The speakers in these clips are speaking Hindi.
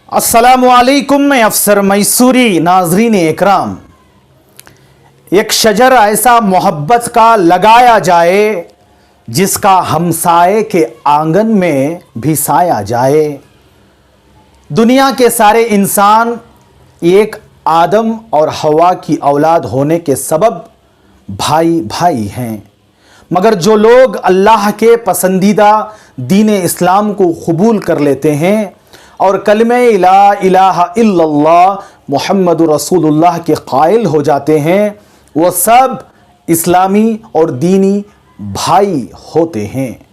अस्सलामुअलैकुम। मैं अफसर मैसूरी। नाजरीन इकराम, एक शजर ऐसा मोहब्बत का लगाया जाए जिसका हमसाए के आंगन में भी साया जाए। दुनिया के सारे इंसान एक आदम और हवा की औलाद होने के सबब भाई भाई हैं, मगर जो लोग अल्लाह के पसंदीदा दीन इस्लाम को कबूल कर लेते हैं और कलमे ला इलाहा इल्लल्लाह मुहम्मदुर रसूलुल्लाह के कायल हो जाते हैं, वो सब इस्लामी और दीनी भाई होते हैं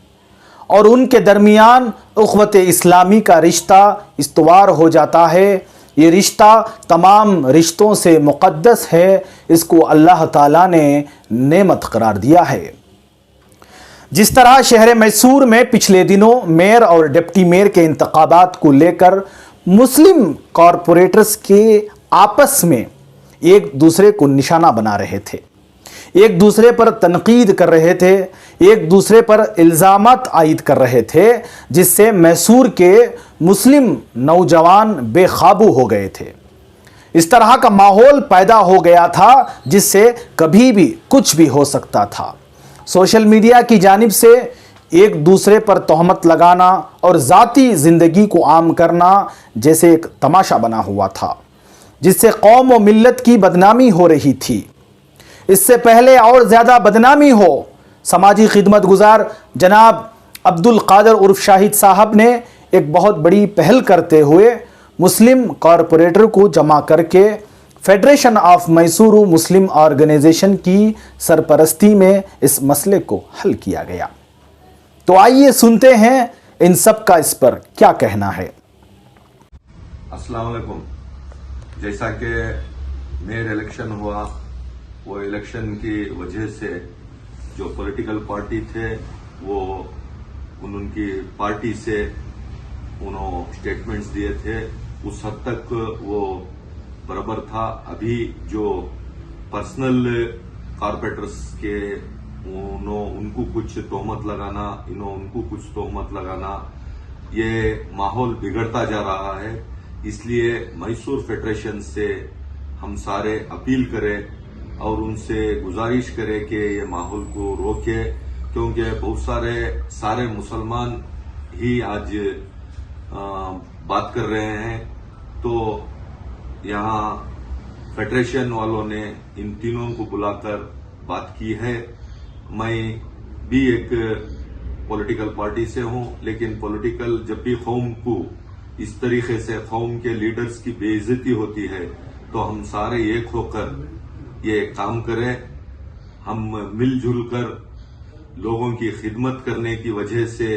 और उनके दरमियान उख़्वत इस्लामी का रिश्ता इस्तवार हो जाता है। ये रिश्ता तमाम रिश्तों से मुक़द्दस है। इसको अल्लाह ताला ने नेमत करार दिया है। जिस तरह शहर मैसूर में पिछले दिनों मेयर और डिप्टी मेयर के इंतखाबात को लेकर मुस्लिम कॉरपोरेटर्स के आपस में एक दूसरे को निशाना बना रहे थे, एक दूसरे पर तनकीद कर रहे थे, एक दूसरे पर इल्ज़ामात आयद कर रहे थे, जिससे मैसूर के मुस्लिम नौजवान बेकाबू हो गए थे। इस तरह का माहौल पैदा हो गया था जिससे कभी भी कुछ भी हो सकता था। सोशल मीडिया की जानिब से एक दूसरे पर तोहमत लगाना और ज़ाती ज़िंदगी को आम करना जैसे एक तमाशा बना हुआ था, जिससे कौम व मिल्लत की बदनामी हो रही थी। इससे पहले और ज़्यादा बदनामी हो, समाजी खिदमत गुजार जनाब अब्दुल कादर उर्फ शाहिद साहब ने एक बहुत बड़ी पहल करते हुए मुस्लिम कॉरपोरेटर को जमा करके federation of Mysuru Muslim organisation की सरपरस्ती में इस मसले को हल किया गया। तो आइए सुनते हैं इन सब का इस पर क्या कहना है। अस्सलाम वालेकुम। जैसा कि मेयर इलेक्शन हुआ, वो इलेक्शन की वजह से जो पॉलिटिकल पार्टी थे वो उनकी पार्टी से उन्होंने स्टेटमेंट्स दिए थे, उस हद तक वो बराबर था। अभी जो पर्सनल कॉर्पोरेटर्स के उनको कुछ तोहमत लगाना, उनको कुछ तोहमत लगाना, ये माहौल बिगड़ता जा रहा है। इसलिए मैसूर फेडरेशन से हम सारे अपील करें और उनसे गुजारिश करें कि ये माहौल को रोके, क्योंकि बहुत सारे मुसलमान ही आज बात कर रहे हैं। तो यहाँ फेडरेशन वालों ने इन तीनों को बुलाकर बात की है। मैं भी एक पॉलिटिकल पार्टी से हूं, लेकिन पॉलिटिकल जब भी कौम को इस तरीके से कौम के लीडर्स की बेइज्जती होती है तो हम सारे एक होकर ये काम करें। हम मिलजुल कर लोगों की खिदमत करने की वजह से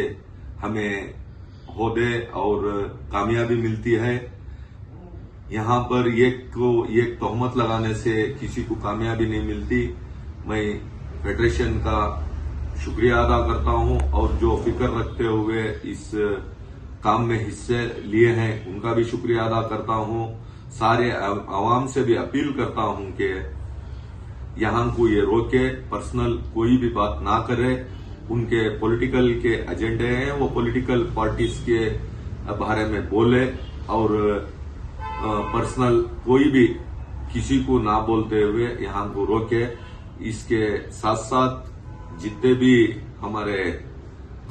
हमें ओहदे और कामयाबी मिलती है। यहाँ पर एक तोहमत लगाने से किसी को कामयाबी नहीं मिलती। मैं फेडरेशन का शुक्रिया अदा करता हूँ और जो फिक्र रखते हुए इस काम में हिस्से लिए हैं उनका भी शुक्रिया अदा करता हूँ। सारे आवाम से भी अपील करता हूँ कि यहाँ को ये रोके, पर्सनल कोई भी बात ना करे। उनके पॉलिटिकल के एजेंडे हैं, वो पॉलिटिकल पार्टीज के बारे में बोले और पर्सनल कोई भी किसी को ना बोलते हुए यहाँ को रोके। इसके साथ साथ जितने भी हमारे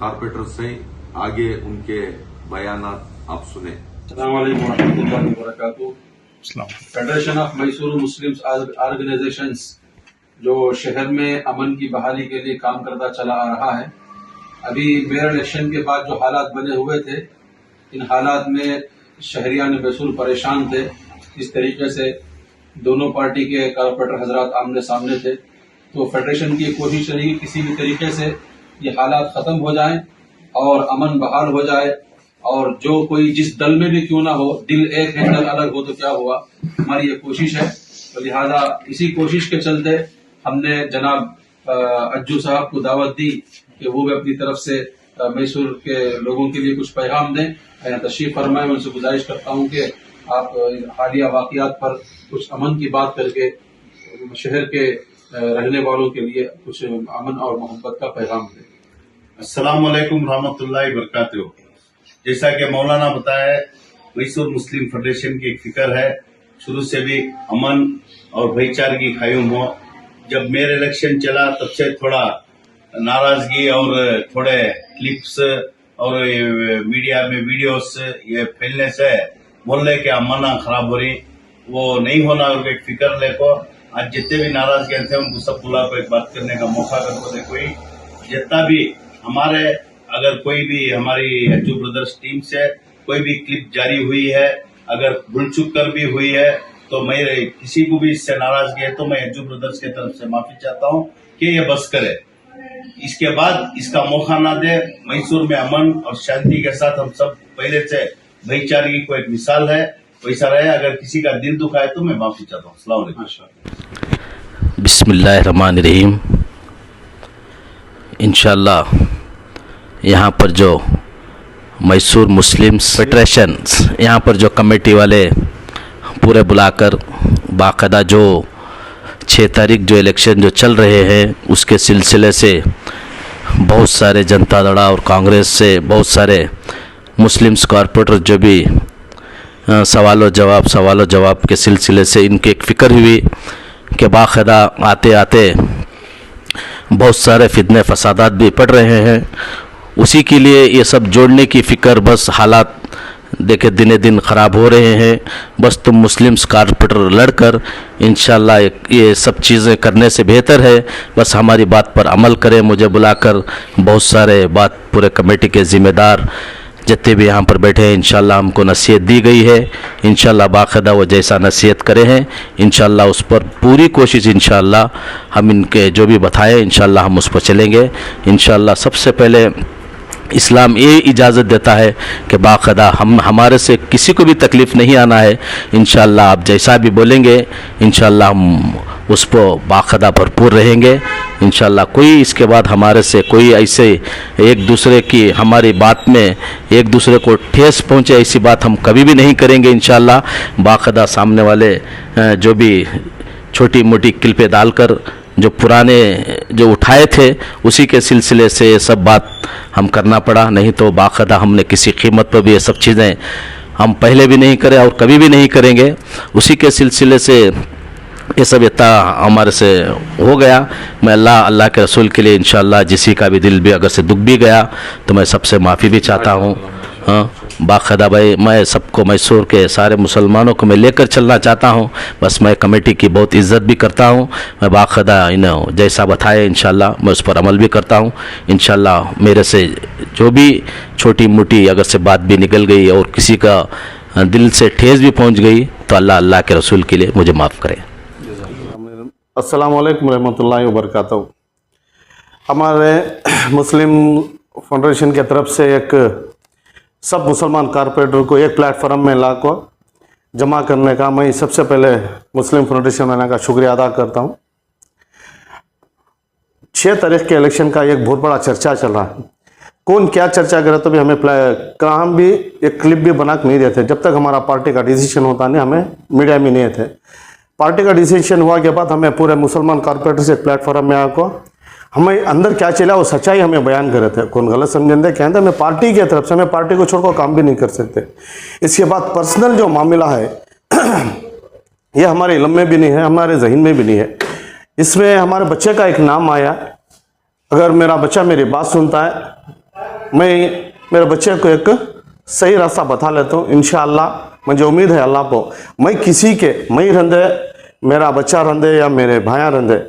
कॉर्पोरेटर्स हैं आगे उनके बयानात आप सुने। अस्सलाम वालेकुम रहमतुल्लाहि व बरकातुहू। Federation of Mysore Muslims Organisations जो शहर में अमन की बहाली के लिए काम करता चला आ रहा है। अभी मेयर इलेक्शन के बाद जो हालात बने हुए थे, इन हालात में शहरियान मैसूर परेशान थे। इस तरीके से दोनों पार्टी के कॉर्पोरेटर हजरात आमने सामने थे। तो फेडरेशन की कोशिश रही कि किसी भी तरीके से ये हालात खत्म हो जाएं और अमन बहाल हो जाए, और जो कोई जिस दल में भी क्यों ना हो, दिल एक है दल अलग हो तो क्या हुआ, हमारी ये कोशिश है। तो लिहाजा इसी कोशिश के चलते हमने जनाब अज्जू साहब को दावत दी कि वो भी अपनी तरफ से मैसूर के लोगों के लिए कुछ पैगाम दें। तशरीफ फरमाए। मैं उनसे गुजारिश करता हूं कि आप हालिया वाकयात पर कुछ अमन की बात करके शहर के रहने वालों के लिए कुछ अमन और मोहब्बत का पैगाम दें। अस्सलाम वालेकुम रहमतुल्लाहि व बरकातुहू। जैसा कि मौलाना बताया, मैसूर मुस्लिम फेडरेशन की एक फिक्र है शुरू से भी अमन और भाईचारे की कायम हो। जब मेयर इलेक्शन चला तब से थोड़ा नाराजगी और थोड़े क्लिप्स और मीडिया में वीडियोस ये फैलने से मोहल्ले के अमन खराब हो रही, वो नहीं होना और एक फिक्र लेको आज जितने भी नाराजगी थे उनको सब बुला को एक बात करने का मौका करको दे। कोई जितना भी हमारे अगर कोई भी हमारी अज्जू ब्रदर्स टीम से कोई भी क्लिप जारी हुई है, अगर भूल चूक कर भी हुई है तो मैं किसी को भी इससे नाराजगी है तो मैं अज्जू ब्रदर्स की तरफ से माफी चाहता हूँ कि ये बस करे, इसके बाद इसका मौका ना दे। मैसूर में अमन और शांति के साथ हम सब पहले से भाईचारे की कोई एक मिसाल है, वैसा रहे। अगर किसी का दिल दुखा है तो मैं माफी चाहता हूँ। अस्सलाम वालेकुम। बिस्मिल्लाहिर्रहमानिर्रहीम। इंशाअल्लाह यहाँ पर जो मैसूर मुस्लिम्स फेडरेशन यहाँ पर जो कमेटी वाले पूरे बुलाकर बाकायदा जो 6 तारीख जो इलेक्शन जो चल रहे हैं उसके सिलसिले से बहुत सारे जनता दल और कांग्रेस से बहुत सारे मुस्लिम्स कॉरपोरेटर जो भी सवालों जवाब के सिलसिले से इनकी एक फ़िक्र हुई कि बाकायदा आते आते बहुत सारे फितने फसादात भी पड़ रहे हैं। उसी के लिए ये सब जोड़ने की फ़िक्र, बस हालात देखे दिने दिन ख़राब हो रहे हैं, बस तुम मुस्लिम्स कारपोरेटर लड़कर इंशाअल्लाह ये सब चीज़ें करने से बेहतर है बस हमारी बात पर अमल करें। मुझे बुलाकर बहुत सारे बात पूरे कमेटी के ज़िम्मेदार जितने भी यहाँ पर बैठे हैं इंशाअल्लाह हमको नसीहत दी गई है। इंशाअल्लाह बाकायदा वो जैसा नसीहत करे हैं इंशाअल्लाह उस पर पूरी कोशिश इंशाअल्लाह हम इनके जो भी बताए इंशाअल्लाह हम उस पर चलेंगे। इंशाअल्लाह सबसे पहले इस्लाम ये इजाज़त देता है कि बाकायदा हमारे से किसी को भी तकलीफ़ नहीं आना है। इंशाअल्लाह आप जैसा भी बोलेंगे इंशाअल्लाह हम उस पर बाकायदा भरपूर रहेंगे। इंशाअल्लाह कोई इसके बाद हमारे से कोई ऐसे एक दूसरे की हमारी बात में एक दूसरे को ठेस पहुँचे ऐसी बात हम कभी भी नहीं करेंगे। इंशाअल्लाह बाकायदा सामने वाले जो भी छोटी मोटी क्लिपें डालकर जो पुराने जो उठाए थे उसी के सिलसिले से ये सब बात हम करना पड़ा, नहीं तो बाकायदा हमने किसी कीमत पर भी ये सब चीज़ें हम पहले भी नहीं करे और कभी भी नहीं करेंगे। उसी के सिलसिले से ये सब इतना हमारे से हो गया। मैं अल्लाह के रसूल के लिए इंशाअल्लाह जिसी का भी दिल भी अगर से दुख भी गया तो मैं सबसे माफ़ी भी चाहता हूँ। हाँ बाकायदा भाई मैं सबको मैसूर के सारे मुसलमानों को मैं लेकर चलना चाहता हूँ। बस मैं कमेटी की बहुत इज़्ज़त भी करता हूँ। मैं बाकायदा इन्हें जैसा बताए इंशाअल्लाह मैं उस पर अमल भी करता हूँ। इंशाअल्लाह मेरे से जो भी छोटी मोटी अगर से बात भी निकल गई और किसी का दिल से ठेस भी पहुँच गई तो अल्लाह के रसूल के लिए मुझे माफ़ करे। अस्सलाम वालेकुम रहमतुल्लाहि व बरकातहू। हमारे मुस्लिम फाउंडेशन की तरफ से एक सब मुसलमान कारपोरेटर को एक प्लेटफॉर्म में ला को जमा करने का मैं सबसे पहले मुस्लिम फाउंडेशन वाले का शुक्रिया अदा करता हूँ। 6 तारीख के इलेक्शन का एक बहुत बड़ा चर्चा चल रहा है। कौन क्या चर्चा करे तो भी हमें हम भी एक क्लिप भी बना के नहीं देते जब तक हमारा पार्टी का डिसीजन होता नहीं, हमें मीडिया में नहीं थे। पार्टी का डिसीजन हुआ के बाद हमें पूरे मुसलमान कारपोरेटर से प्लेटफॉर्म में आको हमें अंदर क्या चला वो सच्चाई हमें बयान करे थे। कौन गलत समझे कहते हमें पार्टी की तरफ से हमें पार्टी को छोड़कर काम भी नहीं कर सकते। इसके बाद पर्सनल जो मामला है ये हमारे इल्म में भी नहीं है, हमारे जहन में भी नहीं है। इसमें हमारे बच्चे का एक नाम आया। अगर मेरा बच्चा मेरी बात सुनता है मैं मेरे बच्चे को एक सही रास्ता बता लेता हूँ। इंशाअल्लाह मुझे उम्मीद है अल्लाह को मैं किसी के मई रंधे मेरा बच्चा रंधे या मेरे भाया रंधे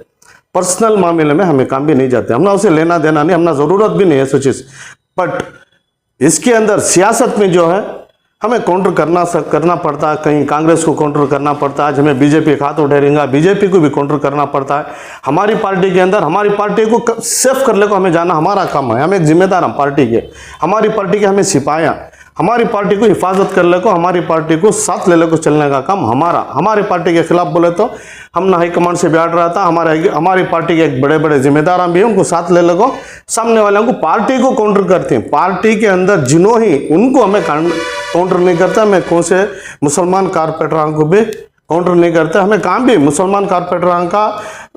पर्सनल मामले में हमें काम भी नहीं जाते। हमने उसे लेना देना नहीं, हमने ज़रूरत भी नहीं है सो चीज़। बट इसके अंदर सियासत में जो है हमें काउंटर करना पड़ता है। कहीं कांग्रेस को काउंटर करना पड़ता है। आज हमें बीजेपी हाथ उठेगा, बीजेपी को भी काउंटर करना पड़ता है। हमारी पार्टी के अंदर हमारी पार्टी को सेफ करने को हमें जाना हमारा काम है। हमें एक जिम्मेदार हम पार्टी के, हमारी पार्टी के हमें सिपाहियाँ, हमारी पार्टी को हिफाजत करने को, हमारी पार्टी को साथ ले को चलने का काम हमारा। हमारी पार्टी के खिलाफ बोले तो हम ना हाईकमांड से बैठ रहा था। हमारी पार्टी के एक बड़े बड़े जिम्मेदार भी हैं, उनको साथ ले को सामने वाले को पार्टी को काउंटर करते हैं। पार्टी के अंदर जिन्हों ही उनको हमें काउंटर नहीं करता। मैं कौन से मुसलमान कारपोरेटरों को भी काउंटर नहीं करता। हमें काम भी मुसलमान कारपोरेटरों का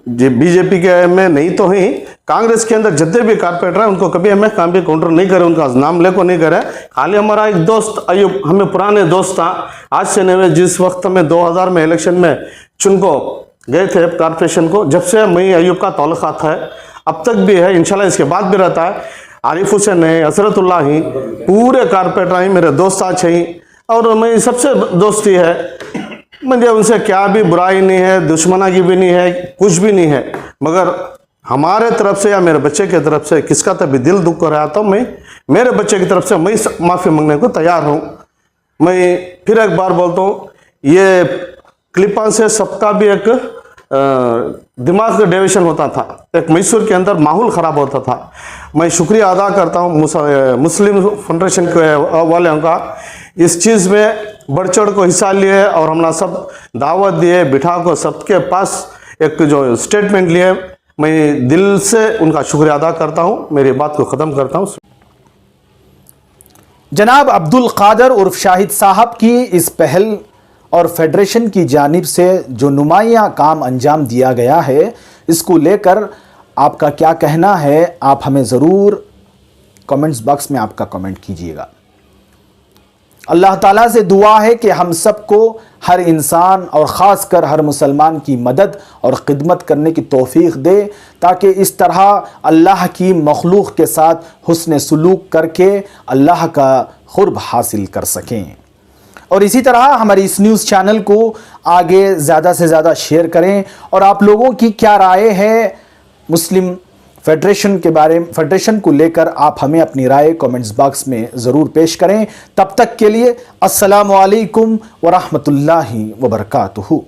बीजेपी के में नहीं तो ही कांग्रेस के अंदर जितने भी कारपोरेटर हैं उनको कभी हमें काम भी काउंटर नहीं करे, उनका नाम ले को नहीं करे। खाली हमारा एक दोस्त अयूब, हमें पुराने दोस्त था, आज से नहीं, जिस वक्त में 2000 में इलेक्शन में चुन को गए थे कारपोरेशन को, जब से मैं अयूब का ताल्लुकात है, अब तक भी है, इंशाल्लाह इसके बाद भी रहता है। आरिफ हुसैन है, असरतुल्लाह ही, पूरे कारपोरेटर ही मेरे दोस्त आज ही, और मैं सबसे दोस्ती है, मुझे उनसे क्या भी बुराई नहीं है, दुश्मना की भी नहीं है, कुछ भी नहीं है। मगर हमारे तरफ से या मेरे बच्चे की तरफ से किसका तभी दिल दुख कर रहा तो मैं मेरे बच्चे की तरफ से मैं माफ़ी मांगने को तैयार हूँ। मैं फिर एक बार बोलता हूँ, ये क्लिपां से सबका भी एक दिमाग का डिवीजन होता था, एक मैसूर के अंदर माहौल ख़राब होता था। मैं शुक्रिया अदा करता हूँ मुस्लिम फेडरेशन के वालों का, इस चीज़ में बढ़ चढ़ को हिस्सा लिए और हमने सब दावत दिए, बिठा को सबके पास एक जो स्टेटमेंट लिए, मैं दिल से उनका शुक्रिया अदा करता हूँ। मेरी बात को ख़त्म करता हूँ। जनाब अब्दुल कादर उर्फ शाहिद साहब की इस पहल और फेडरेशन की जानिब से जो नुमायाँ काम अंजाम दिया गया है, इसको लेकर आपका क्या कहना है, आप हमें ज़रूर कमेंट्स बॉक्स में आपका कमेंट कीजिएगा। अल्लाह ताला से दुआ है कि हम सबको, हर इंसान और ख़ास कर हर मुसलमान की मदद और ख़िदमत करने की तौफीक दे, ताकि इस तरह अल्लाह की मखलूक के साथ हुस्न सलूक करके अल्लाह का क़ुर्ब हासिल कर सकें। और इसी तरह हमारे इस न्यूज़ चैनल को आगे ज़्यादा से ज़्यादा शेयर करें। और आप लोगों की क्या राय है मुस्लिम फेडरेशन के बारे में, फेडरेशन को लेकर आप हमें अपनी राय कमेंट्स बॉक्स में ज़रूर पेश करें। तब तक के लिए अस्सलामु अलैकुम व रहमतुल्लाहि व बरकातुहू।